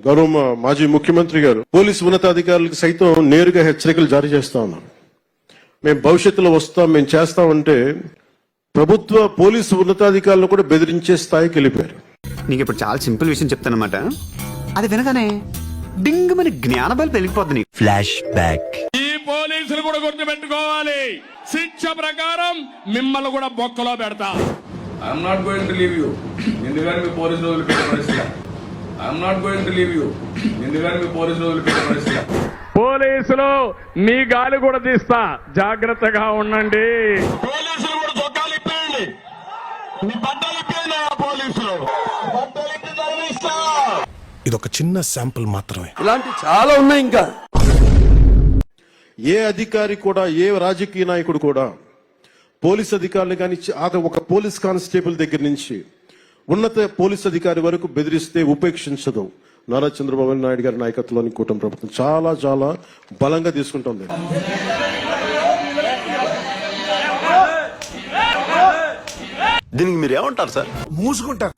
గౌరవ మాజీ ముఖ్యమంత్రి గారు పోలీసు ఉన్నతాధికారులకు సైతం నేరుగా హెచ్చరికలు జారీ చేస్తా ఉన్నారు. మేము భవిష్యత్తులో వస్తాం, మేము చేస్తామంటే ప్రభుత్వ పోలీసు ఉన్నతాధికారులను కూడా బెదిరించే స్థాయికి వెళ్ళిపోయారు. నీకు ఇప్పుడు చాలా సింపుల్ విషయం చెప్తానమాట. అది వినగానే డింగ్ మన జ్ఞాన బలి పెరిగిపోద్ది. Flash back. ఈ పోలీసులు కూడా గుర్తుపెట్టుకోవాలి, శిక్ష ప్రకారం మిమ్మల్ని కూడా బొక్కలో పెడతా. I'm not going to leave you. ఎందుకని మీ పోలీసు రోజులు పెట్టే పరిస్థితి. I'm not going to leave you. ఎందుకని మీ పోలీసు రోజులు పెట్టే పరిస్థితి. పోలీసులు మీ గాలి కూడా తీస్తా, జాగ్రత్తగా ఉండండి. పోలీసులు కూడా చొక్కాలు ఇప్పేయండి, మీ బట్టలు ఇప్పేయండి. పోలీసులు బట్టలు ఇప్పి తరలిస్తా. ఇదొక చిన్న శాంపుల్ మాత్రమే. ఇలాంటి చాలా ఉన్నాయి. ఇంకా ఏ అధికారి కూడా, ఏ రాజకీయ నాయకుడు కూడా పోలీస్ అధికారులు కానీ ఒక పోలీస్ కానిస్టేబుల్ దగ్గర నుంచి ఉన్నత పోలీస్ అధికారి వరకు బెదిరిస్తే ఉపేక్షించదు. నారా చంద్రబాబు నాయుడు గారి నాయకత్వంలోని కూటమి ప్రభుత్వం చాలా చాలా బలంగా తీసుకుంటుంది. దీనికి మీరు ఏమంటారు సార్? మూసుకుంటారు.